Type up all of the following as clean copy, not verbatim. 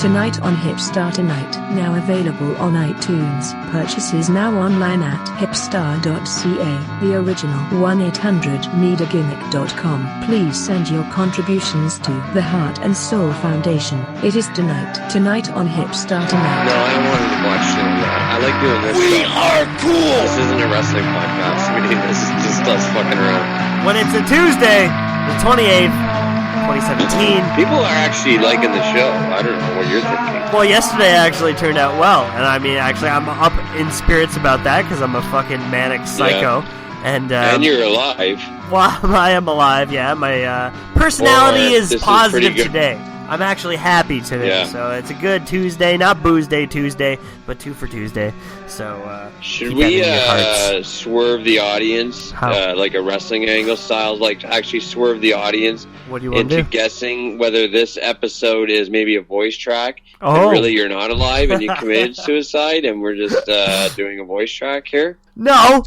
Tonight on Hipstar Tonight, now available on iTunes. Purchases now online at hipstar.ca. The original 1-800-NEED-A-GIMMICK.com. Please send your contributions to the Heart and Soul Foundation. It is tonight on Hipstar Tonight. No, I don't want to watch any of that. I like doing this We stuff. are cool! This isn't a wrestling podcast. This is just us fucking around. When it's a Tuesday, the 28th, 2017. People are actually liking the show. I don't know what you're thinking. Well, yesterday actually turned out well. And I mean, actually, I'm up in spirits about that because I'm a fucking manic psycho. Yeah. And you're alive. Well, I am alive, yeah. My personality is positive today. I'm actually happy today. Yeah. So it's a good Tuesday. Not Booze Day Tuesday, but 2 for Tuesday. So, should we swerve the audience, How? like a wrestling angle style, like actually swerve the audience What do you want to into do? guessing whether this episode is maybe a voice track, Oh. and really you're not alive and you committed suicide, and we're just doing a voice track here? No.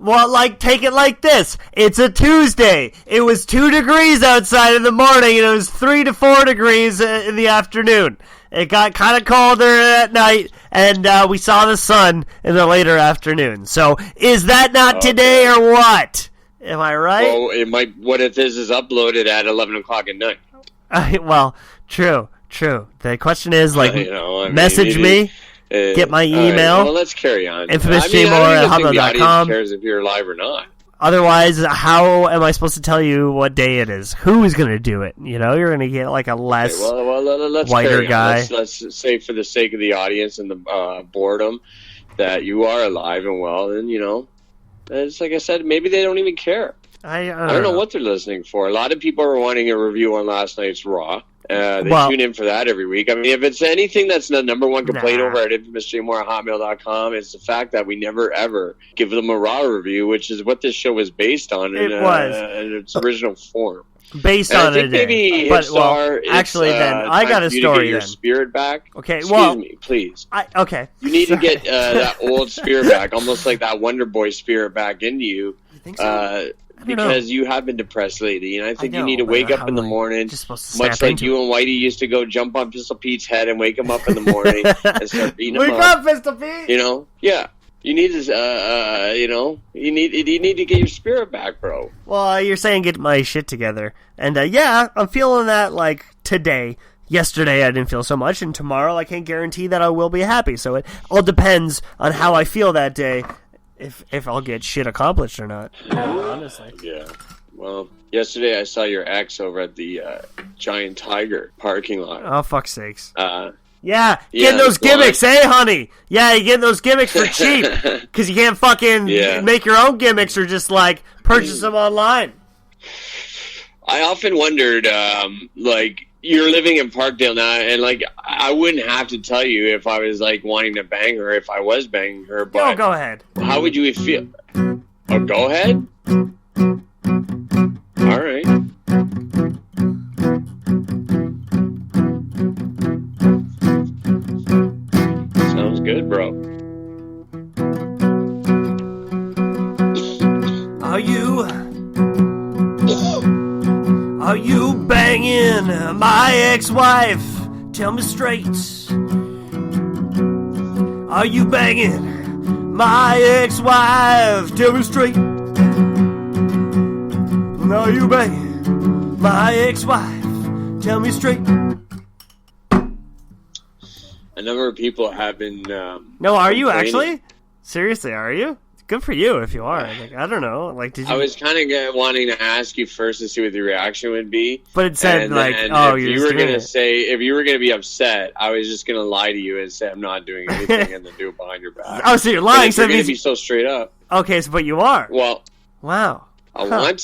Well, take it like this. It's a Tuesday. It was 2 degrees outside in the morning, and it was 3 to 4 degrees in the afternoon. It got kind of colder at night, and we saw the sun in the later afternoon. So, is that not today or what? Am I right? Well, it might. What if this is uploaded at 11 o'clock at night? Well, true. The question is, message maybe, me. Get my email. Right, well, let's carry on. InfamousJMoore@hotmail.com. Who cares if you're alive or not? Otherwise, how am I supposed to tell you what day it is? Who is going to do it? You know, you're going to get like a less let's whiter guy. Let's say for the sake of the audience and the boredom that you are alive and well, and it's like I said, maybe they don't even care. I don't know what they're listening for. A lot of people are wanting a review on last night's Raw. They tune in for that every week. I mean, if it's anything that's the number one complaint over at InfamousJMoore@hotmail.com, it's the fact that we never, ever give them a Raw review, which is what this show was based on in its original form. Based and on I think maybe actually, then I got a story. Get your spirit back. Okay, excuse me, please. Okay, you need to get that old spirit back, almost like that Wonder Boy spirit back into you. You think so? Because you have been depressed lately, and I think you need to wake up in the morning, much like you and Whitey used to go jump on Pistol Pete's head and wake him up in the morning and start beating him up. Wake up, Pistol Pete! Yeah. You need to, you need to get your spirit back, bro. Well, you're saying get my shit together, and I'm feeling that like today. Yesterday I didn't feel so much, and tomorrow I can't guarantee that I will be happy. So it all depends on how I feel that day. If I'll get shit accomplished or not, honestly. Yeah. Well, yesterday I saw your ex over at the Giant Tiger parking lot. Oh, fuck's sakes. Getting those gimmicks, honey? Yeah, you getting those gimmicks for cheap. Because you can't fucking make your own gimmicks or just, purchase them online. I often wondered, you're living in Parkdale now, and I wouldn't have to tell you if I was wanting to bang her if I was banging her. But go ahead. How would you feel? Oh, go ahead. All right. Sounds good, bro. Are you banging my ex-wife? Tell me straight. Are you banging my ex-wife? Tell me straight. Are you banging my ex-wife? Tell me straight. A number of people have been. No, are you actually? Seriously, are you? Good for you if you are. I don't know. Did you? I was kind of wanting to ask you first to see what the reaction would be. But it said if you were gonna say, if you were gonna be upset, I was just gonna lie to you and say I'm not doing anything, and then do it behind your back. Oh, so you're lying? So you're gonna be so straight up. Okay, but you are. Well, wow. I wanted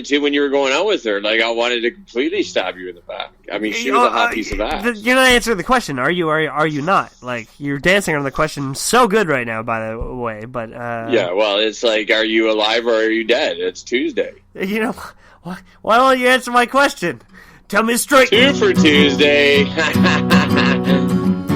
to when you were going out with her. I wanted to completely stab you in the back. I mean, she was a hot piece of ass. You're not answering the question. Are you? Are you not? You're dancing on the question so good right now, by the way. But yeah, well, it's are you alive or are you dead? It's Tuesday. Why don't you answer my question? Tell me straight. 2 for Tuesday.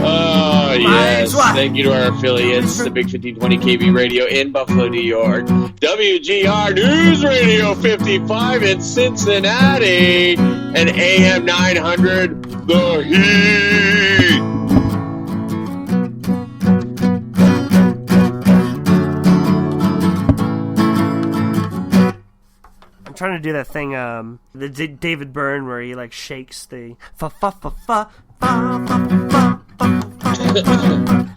Oh Yes. Thank you to our affiliates, the Big 1520 KB Radio in Buffalo, New York, WGR News Radio 55 in Cincinnati, and AM 900 The Heat. I'm trying to do that thing, the David Byrne, where he like shakes the fa fa fa fa fa fa fa.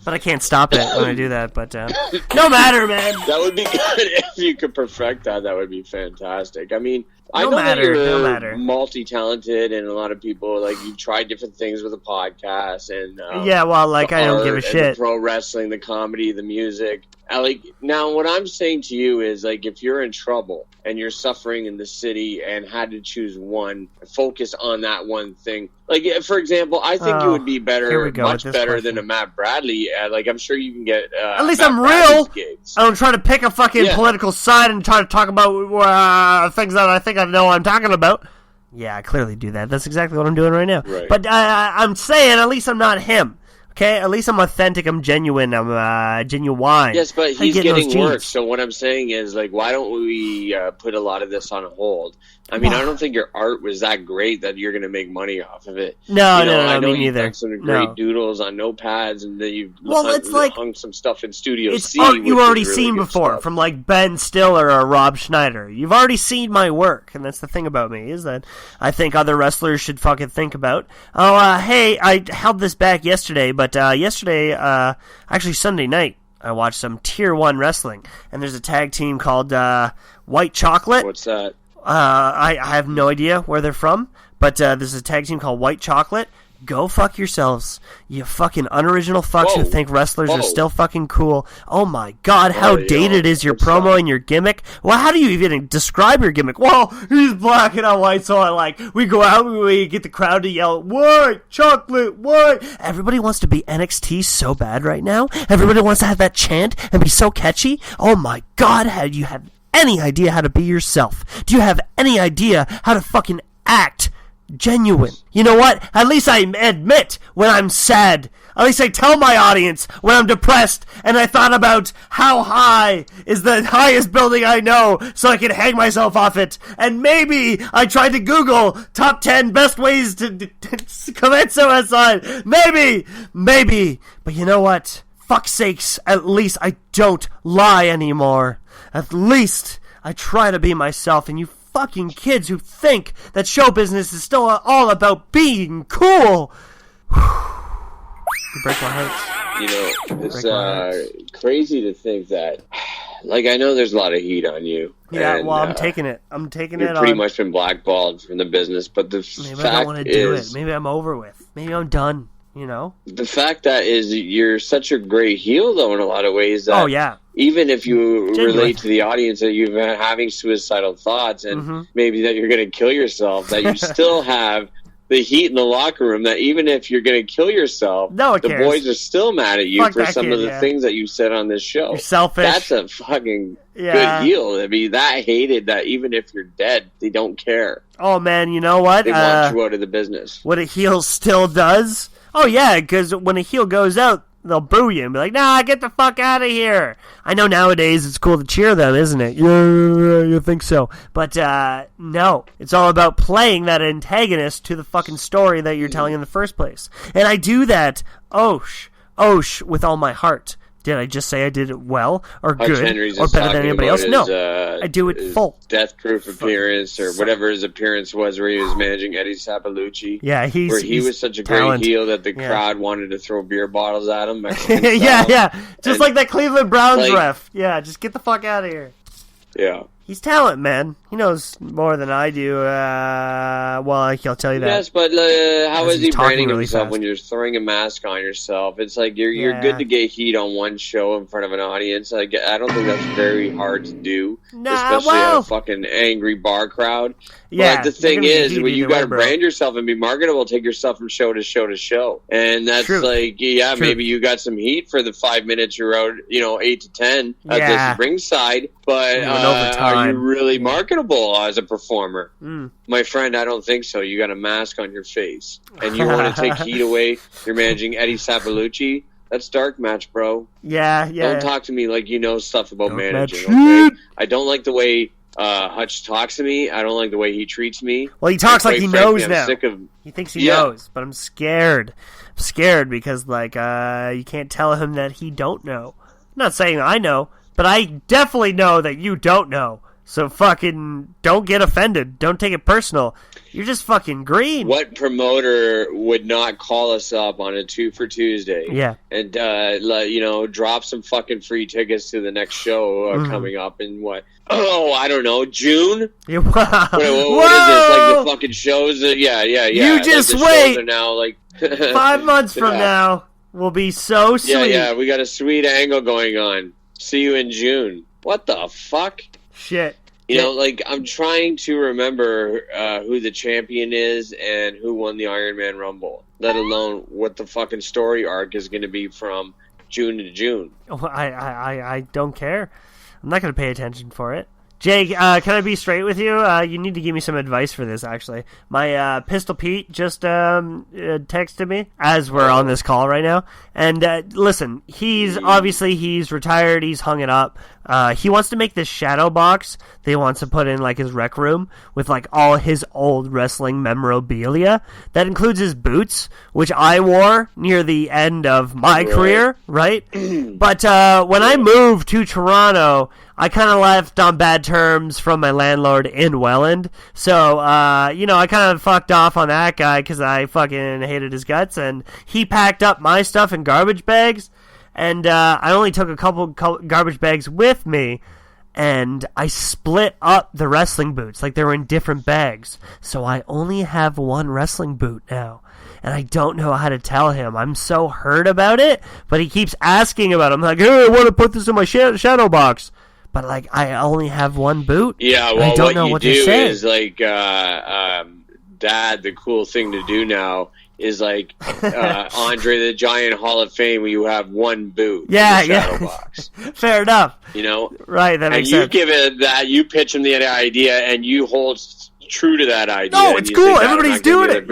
But I can't stop it when I do that. But no matter, man. That would be good if you could perfect that. That would be fantastic. I mean, I know that you're multi-talented, and a lot of people like you try different things with a podcast and yeah. Well, like I don't give a shit. The pro wrestling, the comedy, the music. Now, what I'm saying to you is like if you're in trouble and you're suffering in the city and had to choose one, focus on that one thing. Like, for example, I think you would be much better than a Matt Bradley. Like, I'm sure you can get. At least Matt I'm real. Gigs. I don't try to pick a fucking political side and try to talk about things that I think I know I'm talking about. Yeah, I clearly do that. That's exactly what I'm doing right now. Right. But I'm saying at least I'm not him. Okay, at least I'm authentic, I'm genuine, I'm genuine. Yes, but he's getting work, so what I'm saying is, like, why don't we put a lot of this on hold? I mean, I don't think your art was that great that you're going to make money off of it. No, I know me neither. You've done some great doodles on notepads, and then you've hung some stuff in Studio it's C. Art you've already really seen before, stuff. from, like, Ben Stiller or Rob Schneider. You've already seen my work, and that's the thing about me, is that I think other wrestlers should fucking think about. Hey, I held this back yesterday, but actually Sunday night, I watched some Tier 1 wrestling, and there's a tag team called White Chocolate. What's that? I have no idea where they're from, but there's a tag team called White Chocolate. Go fuck yourselves, you fucking unoriginal fucks who think wrestlers are still fucking cool. Oh my god, how dated is your promo and your gimmick? Well, how do you even describe your gimmick? Well, he's black and I'm white, so we go out and we get the crowd to yell, White Chocolate, White. Everybody wants to be NXT so bad right now. Everybody wants to have that chant and be so catchy. Oh my god, how do you have any idea how to be yourself? Do you have any idea how to fucking act genuine? You know what? At least I admit when I'm sad. At least I tell my audience when I'm depressed and I thought about how high is the highest building I know so I can hang myself off it. And maybe I tried to Google top 10 best ways to commit suicide. Maybe. But you know what? Fuck's sakes, at least I don't lie anymore. At least I try to be myself, and you fucking kids who think that show business is still all about being cool. You break my heart. You know, it's crazy to think that, like, I know there's a lot of heat on you. Yeah, and, well, I'm taking it. You've pretty much been blackballed from the business, but the maybe fact I don't want to do it. Maybe I'm over with. Maybe I'm done, you know? The fact that is you're such a great heel, though, in a lot of ways. That even if you relate to the audience that you've been having suicidal thoughts and maybe that you're going to kill yourself, that you still have the heat in the locker room, that even if you're going to kill yourself, the boys are still mad at you for some of the things that you said on this show. You're selfish. That's a fucking good heel. I mean, that hated that even if you're dead, they don't care. Oh, man, you know what? They want you out of the business. What a heel still does? Oh, yeah, because when a heel goes out, they'll boo you and be like, nah, get the fuck out of here. I know nowadays it's cool to cheer them, isn't it? Yeah, you think so. But, no. It's all about playing that antagonist to the fucking story that you're telling in the first place. And I do that, osh, with all my heart. Did I just say I did it well, or good, or better than anybody else? No, I do it full. Death Proof appearance, or whatever his appearance was, where he was managing Eddie Sapalucci. Yeah, he was such a great heel that the crowd wanted to throw beer bottles at him. yeah, just like that Cleveland Browns ref. Yeah, just get the fuck out of here. Yeah. He's talent, man. He knows more than I do. Well, he'll tell you that. Yes, but how is he branding himself when you're throwing a mask on yourself? It's like you're good to get heat on one show in front of an audience. I don't think that's very hard to do, especially at a fucking angry bar crowd. Yeah, but the thing is, when you got to brand yourself and be marketable, take yourself from show to show to show. And that's maybe you got some heat for the 5 minutes you're out, 8 to 10 at this ringside, but are you really marketable as a performer? My friend, I don't think so. You got a mask on your face, and you want to take heat away. You're managing Eddie Sapalucci. That's dark match, bro. Yeah. Don't talk to me like you know stuff about Dark managing, match. okay? I don't like the way Hutch talks to me. I don't like the way he treats me. Well, he talks like he knows now. Sick of... He thinks he knows, but I'm scared. I'm scared because, like, you can't tell him that he don't know. I'm not saying I know, but I definitely know that you don't know. So fucking don't get offended. Don't take it personal. You're just fucking green. What promoter would not call us up on a 2 for Tuesday? Yeah. And, drop some fucking free tickets to the next show coming up in what? Oh, I don't know, June? Yeah, wow. What is this? Like the fucking shows? Yeah. You just like wait. Shows are now like 5 months from now will be so sweet. Yeah, we got a sweet angle going on. See you in June. What the fuck? Shit. You know, like, I'm trying to remember who the champion is and who won the Iron Man Rumble, let alone what the fucking story arc is going to be from June to June. Oh, I don't care. I'm not going to pay attention for it. Jake, can I be straight with you? You need to give me some advice for this, actually. My Pistol Pete just texted me as we're on this call right now. And listen, he's retired. He's hung it up. He wants to make this shadow box that he wants to put in like his rec room with like all his old wrestling memorabilia. That includes his boots, which I wore near the end of my career, right? But when I moved to Toronto, I kind of left on bad terms from my landlord in Welland. So, I kind of fucked off on that guy because I fucking hated his guts. And he packed up my stuff in garbage bags. And I only took a couple garbage bags with me. And I split up the wrestling boots. Like, they were in different bags. So I only have one wrestling boot now. And I don't know how to tell him. I'm so hurt about it. But he keeps asking about it. I'm like, hey, I want to put this in my shadow box. But, like, I only have one boot. Yeah, well, I don't know what you to do say. is, like, Dad, the cool thing to do now is, like, Andre the Giant Hall of Fame where you have one boot in the shadow box. Fair enough. You know? Right, that makes sense. And you give it that, you pitch him the idea, and you hold true to that idea. No, it's cool. Everybody's doing it.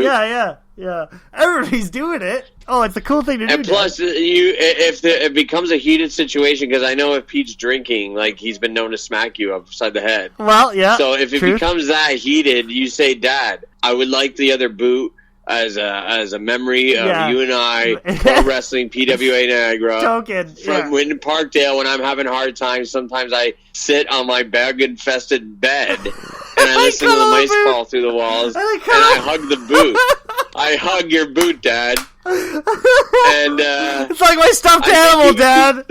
Yeah. Everybody's doing it. Oh, it's a cool thing to do. And plus, if it becomes a heated situation, because I know if Pete's drinking, like, he's been known to smack you upside the head. Well, yeah. So if it becomes that heated, you say, Dad, I would like the other boot as a memory of you and I, pro wrestling, PWA Niagara. Token. From in Parkdale, when I'm having hard times, sometimes I sit on my bug-infested bed and I listen to the mice crawl through the walls, and I hug the boot. I hug your boot, Dad. And it's like my stuffed animal, Dad.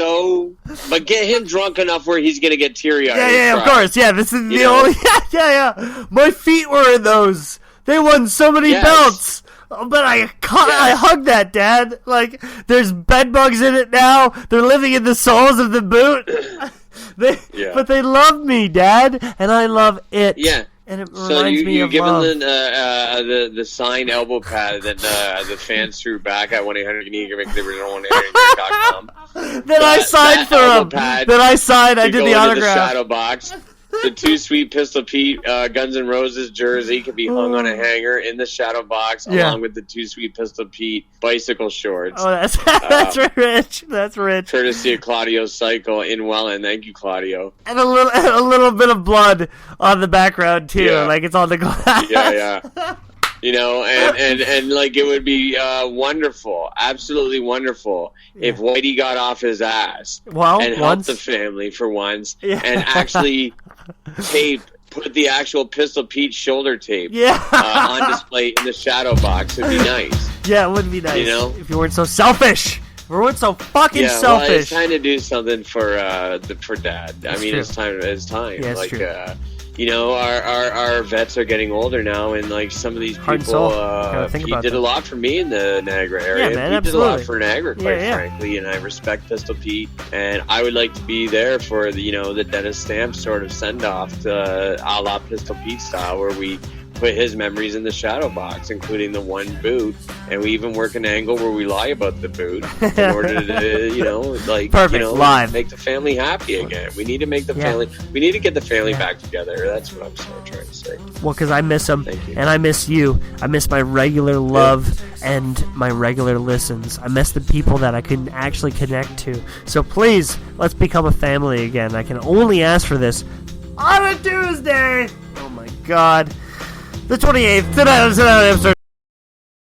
But get him drunk enough where he's gonna get teary-eyed. Yeah, of course. Yeah, this is the only. Yeah. My feet were in those. They won so many belts. But I hugged that, Dad. Like, there's bed bugs in it now. They're living in the soles of the boot. But they love me, Dad, and I love it. Yeah. And it reminds me of give love. him the signed elbow pad that the fans threw back at 1-800-GNEGA.com. Then I signed for him. Then I signed. I did the autograph. The shadow box. The Too Sweet Pistol Pete Guns N' Roses jersey can be hung on a hanger in the shadow box, along with the Too Sweet Pistol Pete bicycle shorts. Oh, that's rich. That's rich. Courtesy of Claudio's Cycle in Welland. Thank you, Claudio. And a little bit of blood on the background too, like it's on the glass. Yeah. You know, and like, it would be wonderful, absolutely wonderful, if Whitey got off his ass and helped the family for once, and actually put the actual Pistol Pete shoulder tape on display in the shadow box. It'd be nice. Yeah, it would be nice. You know, if you weren't so selfish. We weren't so fucking selfish. Well, it's time to do something for Dad. I mean, it's time. Yeah, like, true. You know, our vets are getting older now, and like, some of these people, he did a lot for me in the Niagara area. Yeah, man, he did a lot for Niagara, quite frankly, and I respect Pistol Pete, and I would like to be there for the Dennis Stamp sort of send off, a la Pistol Pete style, where we put his memories in the shadow box, including the one boot, and we even work an angle where we lie about the boot in order to, Perfect, live. make the family happy again. We need to make the family. We need to get the family back together. That's what I'm sort of trying to say. Well, because I miss them, and I miss you. I miss my regular love and my regular listens. I miss the people that I can actually connect to. So please, let's become a family again. I can only ask for this on a Tuesday. Oh my God, the 28th. Tonight episode.